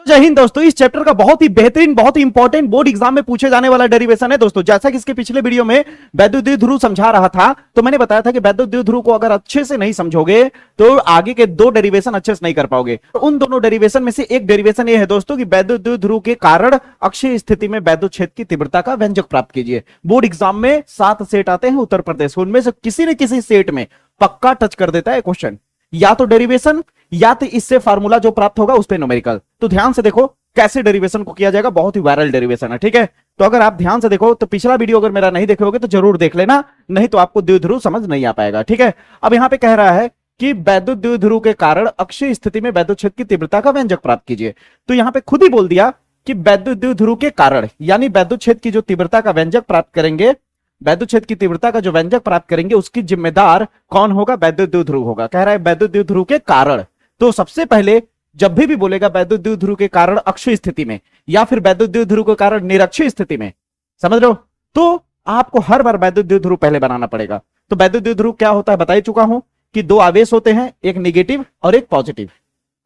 जय हिंद दोस्तों। इस चैप्टर का बहुत ही बेहतरीन, बहुत ही इंपॉर्टेंट बोर्ड एग्जाम में पूछे जाने वाला डेरिवेशन है दोस्तों। जैसा कि इसके पिछले वीडियो में वैद्युत द्विध्रुव समझा रहा था, तो मैंने बताया था कि वैद्युत द्विध्रुव को अगर अच्छे से नहीं समझोगे तो आगे के दो डेरिवेशन अच्छे से नहीं कर पाओगे। तो उन दोनों डेरिवेशन में से एक डेरिवेशन ये है दोस्तों कि वैद्युत द्विध्रुव के कारण अक्षीय स्थिति में वैद्युत क्षेत्र की तीव्रता का व्यंजक प्राप्त कीजिए। बोर्ड एग्जाम में 7 सेट आते हैं उत्तर प्रदेश, उनमें से किसी न किसी सेट में पक्का टच कर देता है क्वेश्चन, या तो डेरिवेशन या तो इससे फार्मूला जो प्राप्त होगा उस पे न्यूमेरिकल। तो ध्यान से देखो कैसे डेरिवेशन को किया जाएगा, बहुत ही वायरल डेरिवेशन है, ठीक है। तो अगर आप ध्यान से देखो तो पिछला वीडियो अगर मेरा नहीं देखोगे तो जरूर देख लेना, नहीं तो आपको द्विध्रुव समझ नहीं आ पाएगा, ठीक है। अब यहां पे कह रहा है कि वैद्युत द्विध्रुव के कारण अक्षीय स्थिति में वैद्युत क्षेत्र की तीव्रता का व्यंजक प्राप्त कीजिए। तो यहां पे खुद ही बोल दिया कि वैद्युत द्विध्रुव के कारण, यानी वैद्युत क्षेत्र की जो तीव्रता का व्यंजक प्राप्त करेंगे, वैद्युत क्षेत्र की तीव्रता का जो व्यंजक प्राप्त करेंगे उसकी जिम्मेदार कौन होगा? वैद्युत द्विध्रुव होगा। कह रहा है वैद्युत द्विध्रुव के कारण। तो सबसे पहले जब भी बोलेगा वैद्युत द्विध्रुव के कारण अक्षीय स्थिति में या फिर वैद्युत द्विध्रुव के कारण निरक्षीय स्थिति में, समझ रहे हो, तो आपको हर बार वैद्युत द्विध्रुव पहले बनाना पड़ेगा। तो वैद्युत द्विध्रुव क्या होता है बता ही चुका हूं कि दो आवेश होते हैं, एक नेगेटिव और एक पॉजिटिव,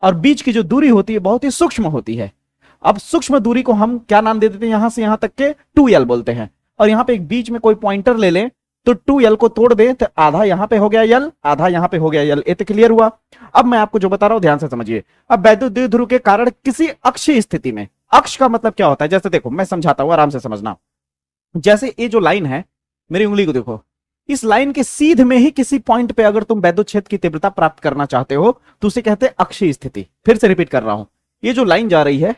और बीच की जो दूरी होती है बहुत ही सूक्ष्म होती है। अब सूक्ष्म दूरी को हम क्या नाम दे देते हैं? यहां से यहां तक के 2l बोलते हैं। और यहां पे एक बीच में कोई पॉइंटर ले लें तो 2l को तोड़ दें तो आधा यहां पे हो गया l, आधा यहां पे हो गया l। ये तो क्लियर हुआ। अब मैं आपको जो बता रहा हूं ध्यान से समझिए। अब वैद्युत द्विध्रुव के कारण किसी अक्षीय स्थिति में, अक्ष का मतलब क्या होता है? जैसे देखो मैं समझाता हूं, आराम से समझना। जैसे ये जो लाइन है, मेरी उंगली को देखो, इस लाइन के सीध में ही किसी पॉइंट पे अगर तुम वैद्युत क्षेत्र की तीव्रता प्राप्त करना चाहते हो तो उसे कहते हैं अक्षीय स्थिति। फिर से रिपीट कर रहा हूं, ये जो लाइन जा रही है,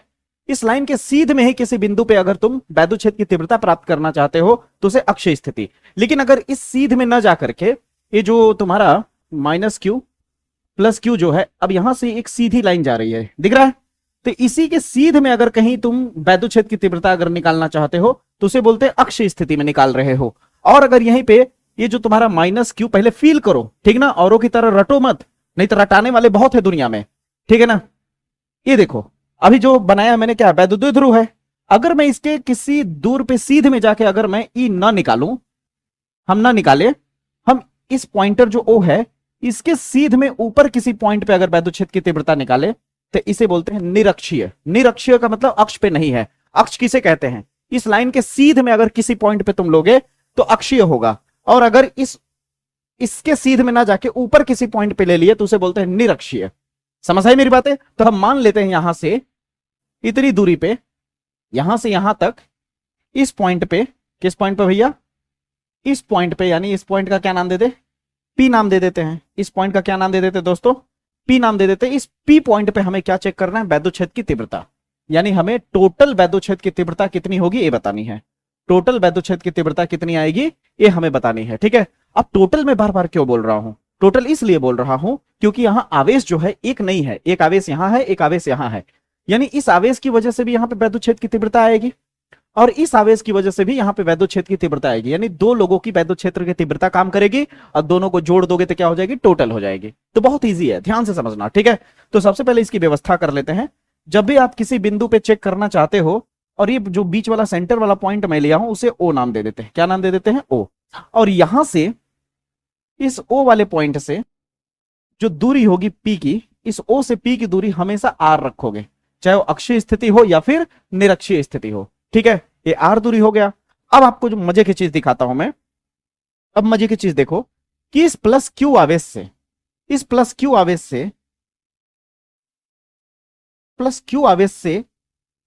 इस लाइन के सीध में ही किसी बिंदु पे अगर तुम वैद्युत क्षेत्र की तीव्रता प्राप्त करना चाहते हो तो उसे अक्षीय स्थिति। लेकिन अगर इस सीध में न जाकर के ये जो तुम्हारा -q + q जो है, अब यहां से एक सीधी लाइन जा रही है, दिख रहा है? तो इसी के सीध में अगर कहीं तुम वैद्युत क्षेत्र की तीव्रता अगर निकालना चाहते हो तो उसे बोलते हैं अक्षीय स्थिति में निकाल रहे हो। और अगर यहीं पे ये जो तुम्हारा -q, पहले फील करो, ठीक ना, औरों की तरह रटो मत, नहीं तो रटाने वाले बहुत है दुनिया में, ठीक है ना। ये देखो अभी जो बनाया मैंने, क्या वैद्युत द्विध्रुव है। अगर मैं इसके किसी दूर पे सीधे में जाके अगर मैं ई ना निकालूं, हम ना निकाले, हम इस पॉइंटर जो O है इसके सीध में ऊपर किसी पॉइंट पे अगर वैद्युत क्षेत्र की तीव्रता निकाले तो इसे बोलते हैं निरक्षीय। निरक्षीय का मतलब अक्ष पे नहीं है। अक्ष किसे कहते हैं? इस लाइन के सीध में अगर किसी पॉइंट पे तुम लोगे तो अक्षीय होगा, और अगर इसके सीध में ना जाके ऊपर किसी पॉइंट पे ले लिए तो उसे बोलते हैं निरक्षीय। समझ आई मेरी बातें? तो हम मान लेते हैं यहां से इतनी दूरी पे, यहां से यहां तक, इस पॉइंट पे, किस पॉइंट पे भैया? इस पॉइंट पे, यानी इस पॉइंट का क्या नाम दे दे? P नाम दे देते हैं। इस पॉइंट का क्या नाम दे देते दोस्तों? P नाम दे देते हैं। इस P पॉइंट पे हमें क्या चेक करना है? वैद्युत क्षेत्र की तीव्रता, यानी हमें टोटल वैद्युत क्षेत्र की तीव्रता कितनी होगी ये बतानी है। टोटल वैद्युत क्षेत्र की तीव्रता कितनी आएगी ये हमें बतानी है, ठीक है। अब टोटल में बार बार क्यों बोल रहा हूं? टोटल इसलिए बोल रहा हूं क्योंकि यहां आवेश जो है एक नहीं है, एक आवेश यहां है, एक आवेश यहां है, यानी इस आवेश की वजह से भी यहां पे वैद्युत क्षेत्र की तीव्रता आएगी और इस आवेश की वजह से भी यहां पे वैद्युत क्षेत्र की तीव्रता आएगी, यानी दो लोगों की वैद्युत क्षेत्र की तीव्रता काम करेगी और दोनों को जोड़ दोगे तो क्या हो जाएगी? टोटल हो जाएगी। तो बहुत ईजी है, ध्यान से समझना, ठीक है। तो सबसे पहले इसकी व्यवस्था कर लेते हैं। जब भी आप किसी बिंदु पे चेक करना चाहते हो, और ये जो बीच वाला सेंटर वाला पॉइंट मैं लिया हूं उसे O नाम दे देते हैं। क्या नाम दे देते हैं? O। और यहां से इस O वाले पॉइंट से जो दूरी होगी P की, इस O से P की दूरी हमेशा R रखोगे, चाहे वो अक्षीय स्थिति हो या फिर निरक्षीय स्थिति हो, ठीक है। ये R दूरी हो गया। अब आपको जो मजे की चीज दिखाता हूं मैं, अब मजे की चीज देखो कि इस +q आवेश से, इस +q आवेश से, +q आवेश से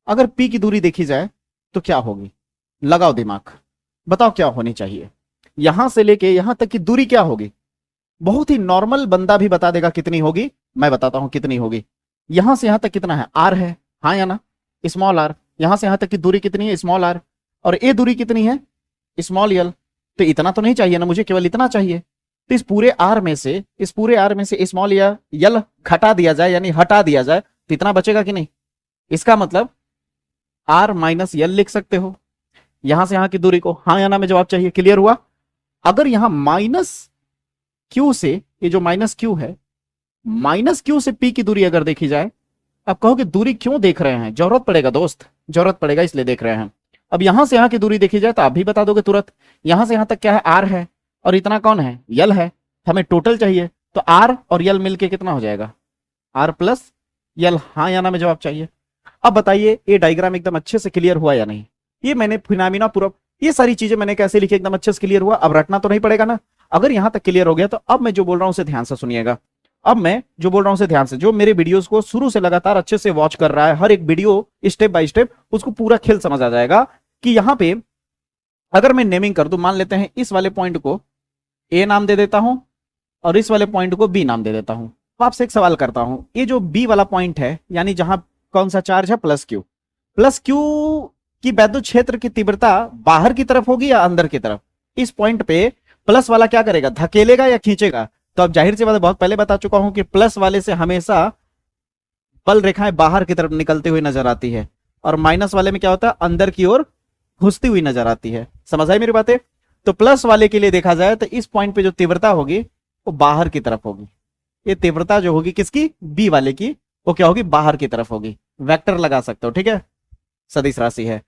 अगर P की दूरी देखी जाए तो क्या होगी? लगाओ दिमाग, बताओ क्या होनी चाहिए। यहां से लेके यहां तक की दूरी क्या होगी? बहुत ही नॉर्मल बंदा भी बता देगा कितनी होगी, मैं बताता हूं कितनी होगी। यहां से यहां तक कितना है? R है, हाँ या ना? Small r। यहां से यहां तक की दूरी कितनी है? Small r। और ये दूरी कितनी है? Small l। तो इतना तो नहीं चाहिए ना मुझे, केवल इतना चाहिए। तो इस पूरे r में से, इस पूरे r में से स्मॉल या l घटा दिया जाए, यानी हटा दिया जाए, तो इतना बचेगा कि नहीं? इसका मतलब r - l लिख सकते हो। यहां से यहां की दूरी को हाँ या ना में जवाब चाहिए। क्लियर हुआ? अगर यहां -q से, ये जो -q है, -q से P की दूरी अगर देखी जाए, आप कहोगे दूरी क्यों देख रहे हैं? जरूरत पड़ेगा दोस्त, जरूरत पड़ेगा इसलिए देख रहे हैं। अब यहां से यहां की दूरी देखी जाए तो आप भी बता दोगे तुरंत। यहां से यहां तक क्या है? R है, और इतना कौन है? l है। हमें टोटल चाहिए, तो R और l मिलके कितना हो जाएगा? R + l। हाँ या ना में जवाब चाहिए। अब बताइए ये डायग्राम एकदम अच्छे से क्लियर हुआ या नहीं? ये मैंने फिनोमेना पूरा, ये सारी चीजें मैंने कैसे लिखी एकदम अच्छे से क्लियर हुआ? अब रटना तो नहीं पड़ेगा ना। अगर यहां तक क्लियर हो गया तो अब मैं जो बोल रहा हूं उसे ध्यान से सुनिएगा। अब मैं जो बोल रहा हूं उसे ध्यान से, जो मेरे वीडियोस को शुरू से लगातार अच्छे से वॉच कर रहा है, हर एक वीडियो स्टेप बाय स्टेप उसको पूरा खेल समझ आ जाएगा कि यहां पे अगर मैं नेमिंग कर दूं, मान लेते हैं इस वाले पॉइंट को ए नाम दे देता हूं और इस वाले पॉइंट को बी नाम दे देता हूं। तो आपसे एक सवाल करता हूं, ये जो बी वाला पॉइंट है यानी जहां कौन सा चार्ज है, प्लस क्यू की वैद्युत क्षेत्र की तीव्रता बाहर की तरफ होगी या अंदर की तरफ? इस पॉइंट पे प्लस वाला क्या करेगा, धकेलेगा या खींचेगा? तो अब जाहिर सी बात है, बहुत पहले बता चुका हूं कि प्लस वाले से हमेशा बल रेखाएं बाहर की तरफ निकलती हुई नजर आती है और माइनस वाले में क्या होता है, अंदर की ओर घुसती हुई नजर आती है। समझ आई मेरी बातें? तो प्लस वाले के लिए देखा जाए तो इस पॉइंट पे जो तीव्रता होगी वो बाहर की तरफ होगी। ये तीव्रता जो होगी किसकी, बी वाले की, वो क्या होगी, बाहर की तरफ होगी। वेक्टर लगा सकते हो, ठीक है, सदिश राशि है।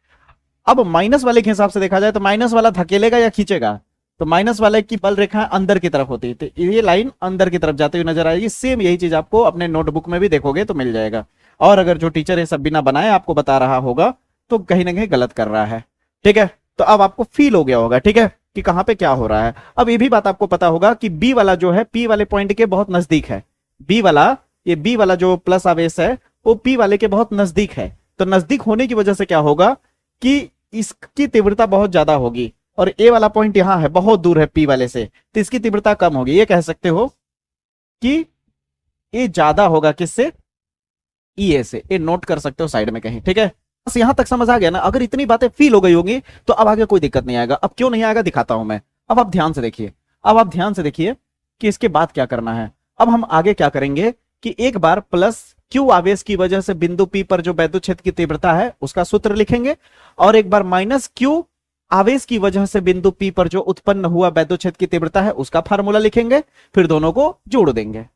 अब माइनस वाले के हिसाब से देखा जाए तो माइनस वाला धकेलेगा या खींचेगा? तो माइनस वाले की बल रेखा अंदर की तरफ होती है, तो ये लाइन अंदर की तरफ जाती हुई नजर आएगी। सेम यही चीज आपको अपने नोटबुक में भी देखोगे तो मिल जाएगा। और अगर जो टीचर ये सब बिना बनाए आपको बता रहा होगा तो कहीं ना कहीं गलत कर रहा है, ठीक है। तो अब आपको फील हो गया होगा, ठीक है, कि कहां पे क्या हो रहा है। अब ये भी बात आपको पता होगा कि बी वाला जो है पी वाले पॉइंट के बहुत नजदीक है। बी वाला, ये बी वाला जो प्लस आवेश है वो पी वाले के बहुत नजदीक है। तो नजदीक होने की वजह से क्या होगा कि इसकी तीव्रता बहुत ज्यादा होगी और ए वाला पॉइंट यहां है, बहुत दूर है पी वाले से, तो इसकी तीव्रता कम होगी। ये कह सकते हो कि ये ज्यादा होगा किससे, ई ए से। ये नोट कर सकते हो साइड में कहीं, ठीक है। बस यहां तक समझ आ गया ना? अगर इतनी बातें फील हो गई होंगी तो अब आगे कोई दिक्कत नहीं आएगा। अब क्यों नहीं आएगा दिखाता हूं मैं। अब आप ध्यान से देखिए, अब आप ध्यान से देखिए कि इसके बाद क्या करना है। अब हम आगे क्या करेंगे कि एक बार प्लस क्यू आवेश की वजह से बिंदु पी पर जो वैद्युत क्षेत्र की तीव्रता है उसका सूत्र लिखेंगे, और एक बार माइनस क्यू आवेश की वजह से बिंदु पी पर जो उत्पन्न हुआ वैद्युत क्षेत्र की तीव्रता है उसका फार्मूला लिखेंगे, फिर दोनों को जोड़ देंगे।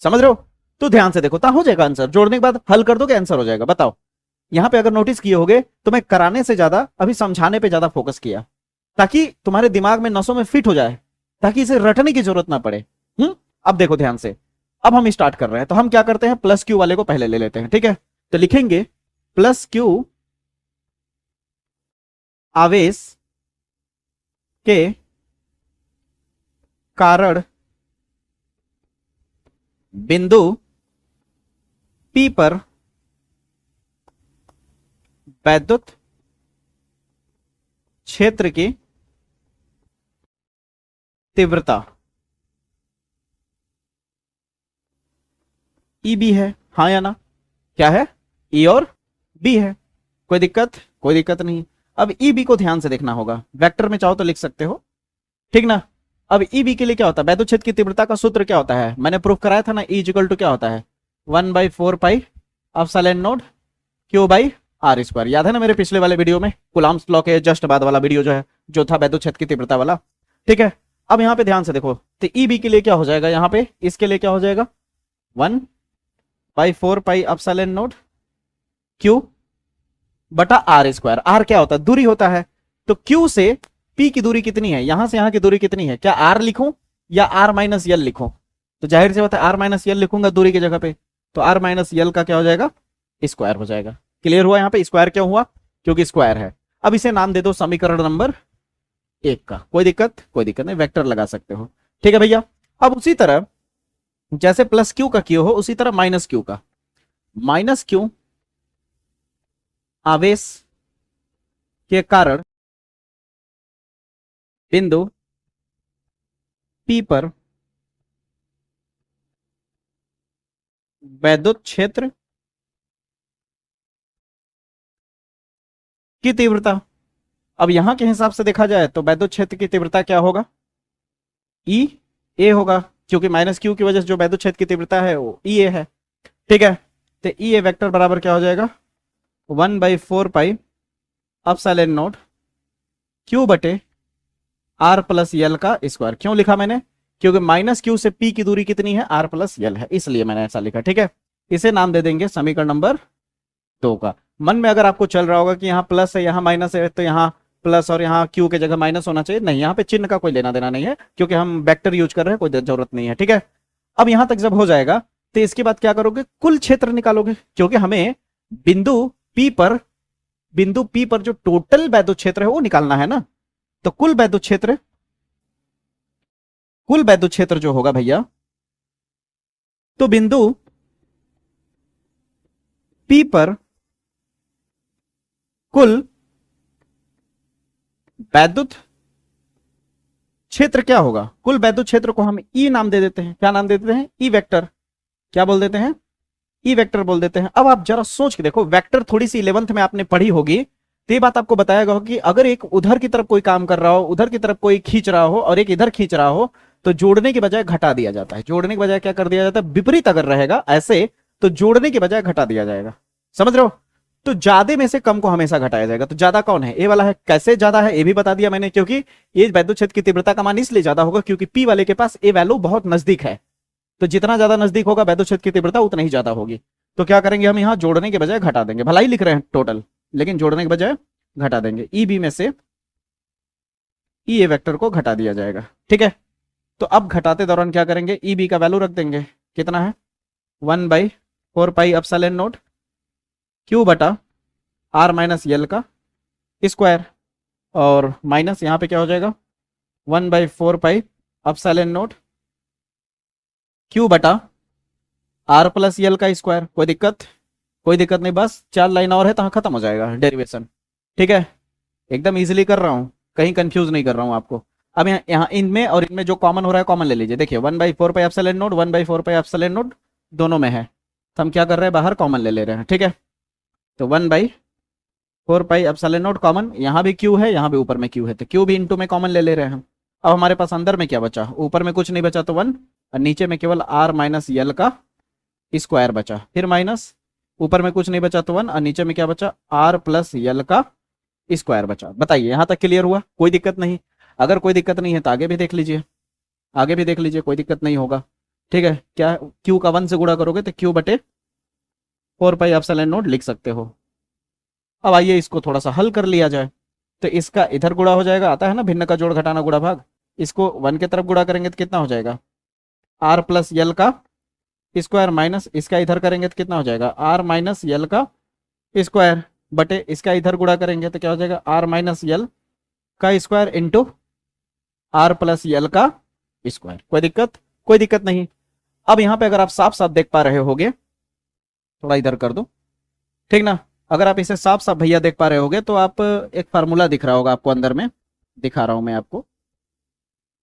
समझ रहे हो? तो ध्यान से देखो, हो जाएगा आंसर। जोड़ने के बाद हल कर दोगे, आंसर हो जाएगा। बताओ, यहां पे अगर नोटिस किए होगे तो मैं कराने से ज्यादा अभी समझाने पे ज्यादा फोकस किया, ताकि तुम्हारे दिमाग में नसों में फिट हो जाए, ताकि इसे रटने की जरूरत ना पड़े। अब देखो ध्यान से, अब हम स्टार्ट कर रहे हैं। तो हम क्या करते हैं, प्लस क्यू वाले को पहले ले लेते हैं, ठीक है। तो लिखेंगे प्लस क्यू आवेश के कारण बिंदु पी पर वैद्युत क्षेत्र की तीव्रता ई बी है, हाँ या ना? क्या है, ई और बी है। कोई दिक्कत? कोई दिक्कत नहीं। अब ई बी को ध्यान से देखना होगा, वेक्टर में चाहो तो लिख सकते हो, ठीक ना। अब ई बी के लिए क्या होता है, वैद्युत क्षेत्र की तीव्रता का सूत्र क्या होता है, मैंने प्रूफ कराया था ना, ई इक्वल टू क्या होता है, 1/4 pi epsilon naught q by r square. याद है ना मेरे पिछले वाले वीडियो में, कूलम्ब्स लॉ के जस्ट बाद वाला वीडियो जो था वैद्युत क्षेत्र की तीव्रता वाला, ठीक है। अब यहाँ पे ध्यान से देखो, तो ई बी के लिए क्या हो जाएगा, यहाँ पे इसके लिए क्या हो जाएगा, 1/4 पाई एप्सिलॉन नॉट क्यू बटा आर स्क्वायर। आर क्या होता है, दूरी होता है। तो क्यू से पी की दूरी कितनी है, यहां से यहां की दूरी कितनी है, क्या आर लिखूं या आर माइनस यल लिखूं? तो जाहिर सी बात है आर माइनस यल लिखूंगा दूरी की जगह पे, तो आर माइनस यल का क्या हो जाएगा, स्क्वायर हो जाएगा। क्लियर हुआ? यहाँ पे स्क्वायर क्यों हुआ, क्योंकि स्क्वायर है। अब इसे नाम दे दो समीकरण नंबर 1 का। कोई दिक्कत? कोई दिक्कत नहीं, वेक्टर लगा सकते हो, ठीक है भैया। अब उसी तरह जैसे प्लस क्यू का क्यू हो उसी तरह माइनस क्यू का, माइनस क्यू आवेश के कारण बिंदु पी पर वैद्युत क्षेत्र की तीव्रता। अब यहां के हिसाब से देखा जाए तो वैद्युत क्षेत्र की तीव्रता क्या होगा, ई ए होगा, क्योंकि माइनस क्यू की वजह से जो वैद्युत क्षेत्र की तीव्रता है वो ई ए है, ठीक है। तो ई ए वेक्टर बराबर क्या हो जाएगा, 1/4 पाई एप्सिलॉन नॉट क्यू बटे आर प्लस यल का स्क्वायर। क्यों लिखा मैंने, क्योंकि माइनस क्यू से पी की दूरी कितनी है, आर प्लस यल है, इसलिए मैंने ऐसा लिखा, ठीक है। इसे नाम दे देंगे समीकरण नंबर 2 का। मन में अगर आपको चल रहा होगा कि यहाँ प्लस है यहाँ माइनस है, तो यहाँ प्लस और यहाँ क्यू की जगह माइनस होना चाहिए, नहीं, यहाँ पे चिन्ह का कोई लेना देना नहीं है, क्योंकि हम वेक्टर यूज कर रहे हैं, कोई जरूरत नहीं है, ठीक है। अब यहां तक जब हो जाएगा तो इसके बाद क्या करोगे, कुल क्षेत्र निकालोगे, क्योंकि हमें बिंदु P पर जो टोटल वैद्युत क्षेत्र है वो निकालना है ना। तो कुल वैद्युत क्षेत्र जो होगा भैया, तो बिंदु P पर कुल वैद्युत क्षेत्र क्या होगा? कुल वैद्युत क्षेत्र को हम ई नाम दे देते हैं। क्या नाम दे देते हैं? E vector. क्या बोल देते हैं? ई वेक्टर बोल देते हैं। अब आप जरा सोच के देखो, वेक्टर थोड़ी सी 11th में आपने पढ़ी होगी, तो ये बात आपको बताया गया कि अगर एक उधर की तरफ कोई काम कर रहा हो, उधर की तरफ कोई खींच रहा हो और एक इधर खींच रहा हो, तो जोड़ने की बजाय घटा दिया जाता है। जोड़ने की बजाय क्या कर दिया जाता है? विपरीत अगर रहेगा ऐसे, तो जोड़ने की बजाय घटा दिया जाएगा। समझ रहे हो? तो ज्यादा में से कम को हमेशा घटाया जाएगा। तो ज्यादा कौन है? ए वाला है। कैसे ज्यादा है ये भी बता दिया मैंने, क्योंकि ये वैद्युत क्षेत्र की तीव्रता का मान इसलिए ज्यादा होगा क्योंकि पी वाले के पास ए वैल्यू बहुत नजदीक है। तो जितना ज्यादा नजदीक होगा वैद्युत क्षेत्र की तीव्रता उतना ही ज्यादा होगी। तो क्या करेंगे हम? यहाँ जोड़ने के बजाय घटा देंगे। भला ही लिख रहे हैं टोटल, लेकिन जोड़ने के बजाय घटा देंगे। ई बी में से ई ए वेक्टर को घटा दिया जाएगा। ठीक है, तो अब घटाते दौरान क्या करेंगे? ई बी का वैल्यू रख देंगे। कितना है? 1/4 पाई क्यू बटा आर माइनस यल का स्क्वायर, और माइनस यहाँ पे क्या हो जाएगा? 1/4 पाई क्यू बटा आर प्लस यल का स्क्वायर। कोई दिक्कत? कोई दिक्कत नहीं, बस 4 लाइन और है तो खत्म हो जाएगा डेरिवेशन। ठीक है, एकदम इजीली कर रहा हूँ, कहीं कंफ्यूज नहीं कर रहा हूँ आपको। अब यहाँ इनमें और इनमें जो कॉमन हो रहा है कॉमन ले लीजिए। देखिए 1/4 पाई दोनों में है, तो हम क्या कर रहे हैं? बाहर कॉमन ले रहे हैं। ठीक है, तो 1/4 पाई कॉमन, यहाँ भी क्यू है, यहाँ भी ऊपर में क्यू है, तो क्यू भी इंटू में कॉमन ले रहे हैं हम। अब हमारे पास अंदर में क्या बचा? ऊपर में कुछ नहीं बचा तो 1, और नीचे में केवल आर माइनस यल का स्क्वायर बचा। फिर माइनस, ऊपर में कुछ नहीं बचा तो 1, और नीचे में क्या बचा? आर प्लस यल का स्क्वायर बचा। बताइए यहाँ तक क्लियर हुआ? कोई दिक्कत नहीं? अगर कोई दिक्कत नहीं है तो आगे भी देख लीजिए, आगे भी देख लीजिए, कोई दिक्कत नहीं होगा। ठीक है, क्या क्यू का 1 से गुणा करोगे तो क्यू बटे 4 पाई लिख सकते हो। अब आइए इसको थोड़ा सा हल कर लिया जाए। तो इसका इधर गुणा हो जाएगा, आता है ना भिन्न का जोड़ घटाना गुणा भाग। इसको 1 की तरफ गुणा करेंगे तो कितना हो जाएगा? आर प्लस यल का स्क्वायर, माइनस इसका इधर करेंगे तो कितना हो जाएगा? आर माइनस यल का स्क्वायर, बटे इसका इधर गुणा करेंगे तो क्या हो जाएगा? आर माइनस यल का square into r plus l का स्क्वायर। कोई दिक्कत? कोई दिक्कत नहीं। अब यहाँ पे अगर आप साफ साफ देख पा रहे होगे, थोड़ा इधर कर दो, ठीक ना? अगर आप इसे साफ साफ भैया देख पा रहे होगे तो आप एक फार्मूला दिख रहा होगा आपको, अंदर में दिखा रहा हूं मैं आपको।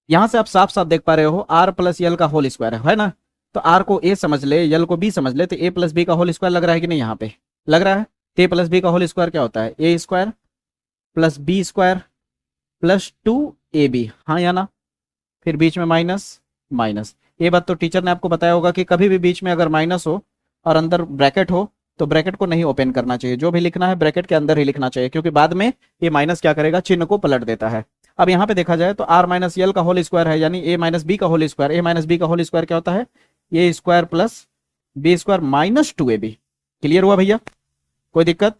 यहां से आप साफ साफ देख पा रहे हो आर प्लस यल का होल स्क्वायर है ना? तो आर को ए समझ ले, यल को बी समझ ले, तो ए प्लस बी का होल स्क्वायर लग रहा है कि नहीं? यहाँ पे लग रहा है। तो ए प्लस बी का होल स्क्वायर क्या होता है? A square plus b square plus 2ab, हाँ या ना? फिर बीच में माइनस माइनस। ये बात तो टीचर ने आपको बताया होगा कि कभी भी बीच में अगर माइनस हो और अंदर ब्रैकेट हो तो ब्रैकेट को नहीं ओपन करना चाहिए। जो भी लिखना है ब्रैकेट के अंदर ही लिखना चाहिए, क्योंकि बाद में ये माइनस क्या करेगा? चिन्ह को पलट देता है। अब यहाँ पे देखा जाए तो आर माइनस यल का होल स्क्वायर है, यानी ए माइनस बी का whole square. A minus b का होल स्क्वायर क्या होता है? A square plus b square minus 2ab। Clear हुआ भैया? कोई दिक्कत?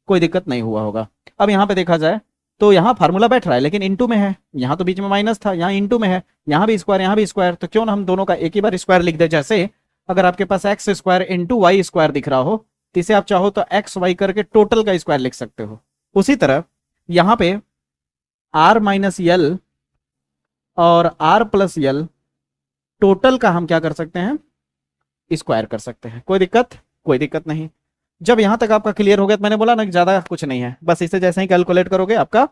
कोई दिक्कत नहीं हुआ होगा। अब यहाँ पे देखा जाए तो यहाँ फार्मूला बैठ रहा है लेकिन इनटू में है। यहाँ तो बीच में माइनस था, यहाँ इनटू में है, यहाँ भी स्क्वायर, यहाँ भी स्क्वायर। तो क्यों ना हम दोनों का एक ही बार स्क्वायर लिख दे। जैसे अगर आपके पास x square into y square दिख रहा हो, तो इसे आप चाहो तो एक्स वाई करके टोटल का स्क्वायर लिख सकते हो। उसी तरह यहाँ पे आर माइनस यल और आर प्लस यल टोटल का हम क्या कर सकते हैं? स्क्वायर कर सकते हैं। कोई दिक्कत? कोई दिक्कत नहीं। जब यहां तक आपका क्लियर हो गया तो मैंने बोला ना कि ज्यादा कुछ नहीं है, बस इसे जैसे ही कैलकुलेट करोगे आपका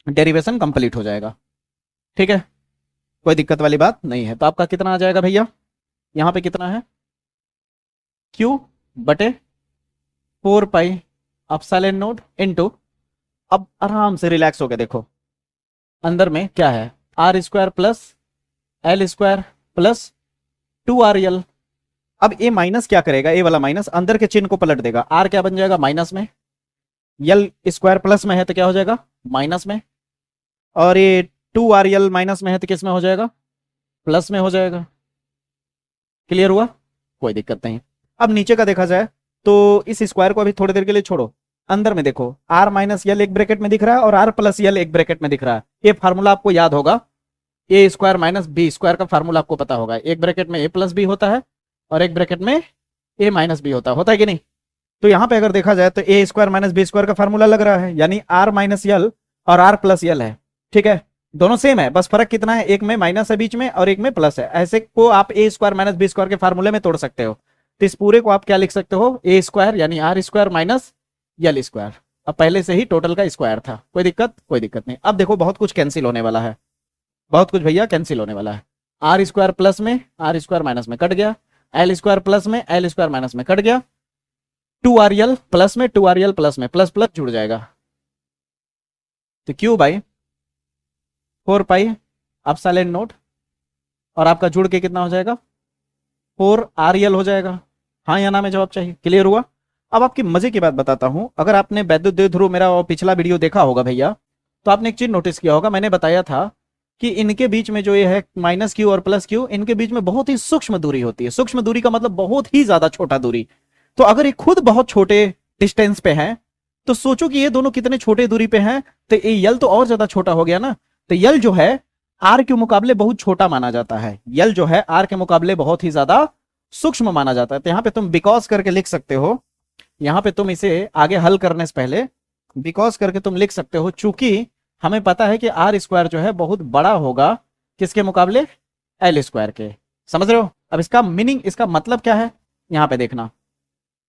डेरिवेशन कंप्लीट हो जाएगा। ठीक है, कोई दिक्कत वाली बात नहीं है। तो आपका कितना आ जाएगा भैया? यहाँ पे कितना है? क्यू बटे 4 पाई इनटू, अब आराम से रिलैक्स हो गए, देखो अंदर में क्या है? R square plus l square plus 2rl। अब ए माइनस क्या करेगा? ए वाला माइनस अंदर के चिन्ह को पलट देगा। आर क्या बन जाएगा? माइनस में। यल स्क्वायर प्लस में है तो क्या हो जाएगा? माइनस में। और ये 2rl माइनस में है तो किस में हो जाएगा? प्लस में हो जाएगा। क्लियर हुआ? कोई दिक्कत नहीं। अब नीचे का देखा जाए तो इस स्क्वायर को अभी थोड़ी देर के लिए छोड़ो, अंदर में देखो आर माइनस यल एक ब्रैकेट में दिख रहा है और आर प्लस यल एक ब्रैकेट में दिख रहा है। ये फार्मूला आपको याद होगा, ए स्क्वायर माइनस बी स्क्वायर का फार्मूला आपको पता होगा। एक ब्रैकेट में ए प्लस बी होता है और एक ब्रैकेट में ए माइनस बी होता है कि नहीं? तो यहां पे अगर देखा जाए तो ए स्क्वायर माइनस बी स्क्वायर का फार्मूला लग रहा है, यानी आर माइनस यल और आर प्लस यल है। ठीक है, दोनों सेम है, बस फर्क कितना है, एक में माइनस है बीच में और एक में प्लस है। ऐसे को आप ए स्क्वायर माइनस बी स्क्वायर के फार्मूले में तोड़ सकते हो। तो इस पूरे को आप क्या लिख सकते हो, ए स्क्वायर यानी r square minus l square. अब पहले से ही टोटल का स्क्वायर था, कोई दिक्कत, कोई दिक्कत नहीं। अब देखो बहुत कुछ कैंसिल होने वाला है, बहुत कुछ भैया कैंसिल होने वाला है। आर स्क्वायर प्लस में आर स्क्वायर माइनस में कट गया, एल स्क्वायर प्लस में एल स्क्वायर माइनस में कट गया, 2rl प्लस में 2rl प्लस में प्लस प्लस जुड़ जाएगा, तो Q by 4 pi epsilon not, और आपका जुड़ के कितना हो जाएगा 4rl हो जाएगा। हाँ या ना में जवाब चाहिए, क्लियर हुआ। अब आपकी मजे की बात बताता हूं, अगर आपने वैद्युत द्विध्रुव मेरा पिछला वीडियो देखा होगा भैया, तो आपने एक चीज नोटिस किया होगा, मैंने बताया था कि इनके बीच में जो ये है माइनस क्यू और प्लस क्यू, इनके बीच में बहुत ही सूक्ष्म दूरी होती है। सूक्ष्म दूरी का मतलब बहुत ही ज्यादा छोटा दूरी। तो अगर ये खुद बहुत छोटे डिस्टेंस पे है, तो सोचो कि ये दोनों कितने छोटे दूरी पे हैं, तो ये यल तो और ज्यादा छोटा हो गया ना। तो यल जो है आर के मुकाबले बहुत छोटा माना जाता है, यल जो है आर के मुकाबले बहुत ही ज्यादा सूक्ष्म माना जाता है। तो यहां पे तुम बिकॉज करके लिख सकते हो, यहां पे तुम इसे आगे हल करने से पहले बिकॉज करके तुम लिख सकते हो, चूंकि हमें पता है कि आर स्क्वायर जो है बहुत बड़ा होगा किसके मुकाबले, एल स्क्वायर के। समझ रहे हो। अब इसका मीनिंग, इसका मतलब क्या है, यहां पे देखना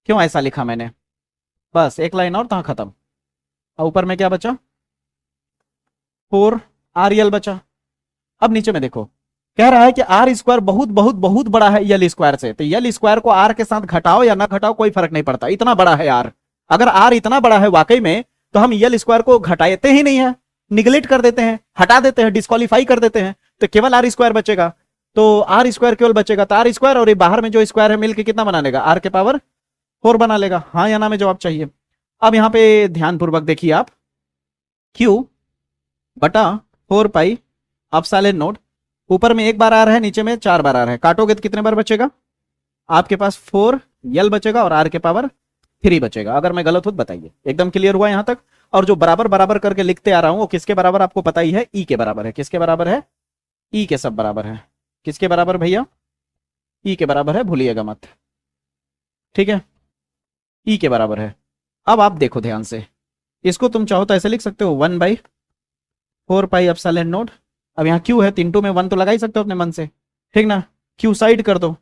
क्यों ऐसा लिखा मैंने, बस एक लाइन और तो खत्म। और ऊपर में क्या बचा, 4rl बचा। अब नीचे में देखो, कह रहा है कि आर स्क्वायर बहुत बहुत बहुत बड़ा है यल स्क्वायर से, तो यल स्क्वायर को आर के साथ घटाओ या ना घटाओ कोई फर्क नहीं पड़ता, इतना बड़ा है आर। अगर आर इतना बड़ा है वाकई में, तो हम यल स्क्वायर को घटाते ही नहीं है, निगलेक्ट कर देते हैं, हटा देते हैं, डिस्क्वालीफाई कर देते हैं, तो केवल आर स्क्वायर बचेगा। तो आर स्क्वायर केवल बचेगा, तो आर स्क्वायर और ये बाहर में जो स्क्वायर है मिलकर कितना बना लेगा, आर के पावर 4 बना लेगा। हाँ या ना में जवाब चाहिए। अब यहां पे ध्यानपूर्वक देखिए आप, Q बटा 4 पाई एप्सिलॉन नॉट, ऊपर में एक बार आ रहा है, नीचे में 4 बार आ रहा है, काटोगे तो कितने बार बचेगा, आपके पास 4l बचेगा और r के पावर 3 बचेगा। अगर मैं गलत हूं तो बताइए। एकदम क्लियर हुआ यहां तक। और जो बराबर बराबर करके लिखते आ रहा हूं वो किसके बराबर आपको पता ही है, ई के बराबर है। किसके बराबर है, ई के सब बराबर है। किसके बराबर भैया, ई के बराबर है, भूलिएगा मत, ठीक है, ई के बराबर है। अब आप देखो ध्यान से, इसको तुम चाहो तो ऐसे लिख सकते हो 1/4 पाई एप्सिलॉन नॉट। अब यहाँ क्यू है, 3 में 1 तो लगा ही सकते हो अपने मन से, ठीक ना। क्यू साइड कर दो,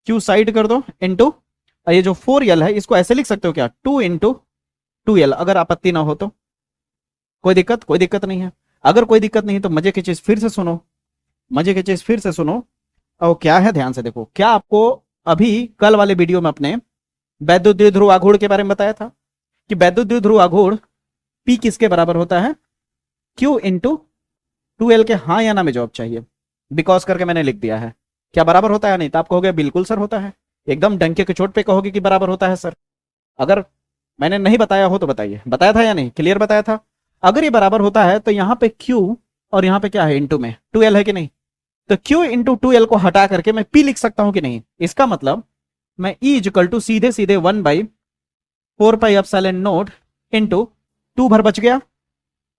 क्यू साइड कर दो, इंटू ये जो 4l है इसको ऐसे लिख सकते हो क्या, 2 इंटू 2l। अगर आपत्ति ना हो तो कोई दिक्कत, कोई दिक्कत नहीं है। अगर कोई दिक्कत नहीं तो मजे की चीज फिर से सुनो, मजे की चीज फिर से सुनो। और क्या है ध्यान से देखो, क्या आपको अभी कल वाले वीडियो में अपने वैद्युत द्विध्रुव आघूर्ण के बारे में बताया था कि वैद्युत द्विध्रुव आघूर्ण पी किसके बराबर होता है, क्यू इंटू 2l के। हाँ या ना में जवाब चाहिए, बिकॉज करके मैंने लिख दिया है। क्या बराबर होता है नहीं, तो आपको हो गया बिल्कुल सर होता है। एकदम डंके के चोट पे कहोगे कि बराबर होता है सर। अगर मैंने नहीं बताया हो तो बताइए, बताया था या नहीं, क्लियर बताया था। अगर ये बराबर होता है तो यहाँ पे Q और यहाँ पे क्या है, इंटू में 2l है कि नहीं, तो Q इंटू 2l को हटा करके मैं P लिख सकता हूं कि नहीं। इसका मतलब मैं E इक्वल टू सीधे सीधे 1/4 पाई एप्सिलॉन नॉट इंटू 2 भर बच गया,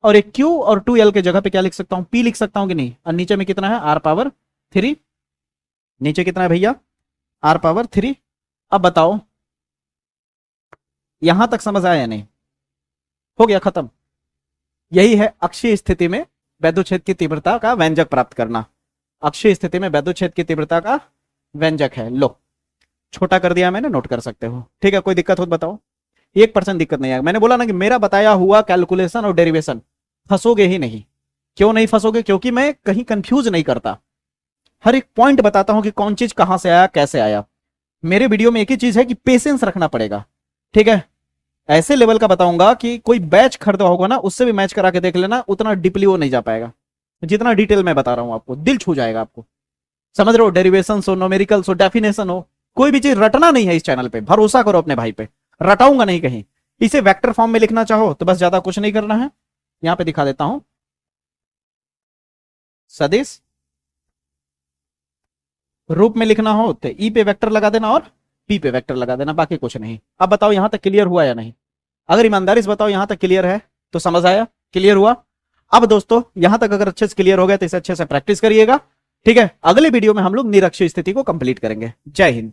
और एक Q और 2l के जगह पे क्या लिख सकता हूं, P लिख सकता हूं कि नहीं। और नीचे में कितना है, r पावर 3, नीचे कितना है भैया, r पावर 3। अब बताओ यहां तक समझ आया या नहीं, हो गया खत्म। यही है अक्षीय स्थिति में वैद्युत क्षेत्र की तीव्रता का व्यंजक प्राप्त करना। अक्षीय स्थिति में वैद्युत क्षेत्र की तीव्रता का व्यंजक है। लो छोटा कर दिया मैंने, नोट कर सकते हो, ठीक है। कोई दिक्कत हो तो बताओ, 1% दिक्कत नहीं आएगा। मैंने बोला ना कि मेरा बताया हुआ कैलकुलेशन और डेरिवेशन फंसोगे ही नहीं। क्यों नहीं फंसोगे, क्योंकि मैं कहीं कंफ्यूज नहीं करता, हर एक पॉइंट बताता हूं कि कौन चीज कहां से आया, कैसे आया। मेरे वीडियो में एक ही चीज है कि पेशेंस रखना पड़ेगा, ठीक है। ऐसे लेवल का बताऊंगा कि कोई बैच खरीदा होगा ना, उससे भी मैच करा के देख लेना, उतना डीपली वो नहीं जा पाएगा जितना डिटेल में बता रहा हूं आपको। दिल छू जाएगा आपको, समझ रहे हो। डेरिवेशन हो, न्यूमेरिकल्स हो, डेफिनेशन हो, कोई भी चीज रटना नहीं है इस चैनल पे। भरोसा करो अपने भाई पे, रटाऊंगा नहीं कहीं। इसे वेक्टर फॉर्म में लिखना चाहो तो बस ज्यादा कुछ नहीं करना है, यहां पे दिखा देता हूं, सदिश रूप में लिखना हो तो ई पे वेक्टर लगा देना और पी पे वेक्टर लगा देना, बाकी कुछ नहीं। अब बताओ यहां तक क्लियर हुआ या नहीं। अगर ईमानदारी से बताओ यहां तक क्लियर है तो समझ आया, क्लियर हुआ। अब दोस्तों यहां तक अगर अच्छे से क्लियर हो गया तो इसे अच्छे से प्रैक्टिस करिएगा, ठीक है। अगले वीडियो में हम लोग निरक्षीय स्थिति को कंप्लीट करेंगे। जय हिंद।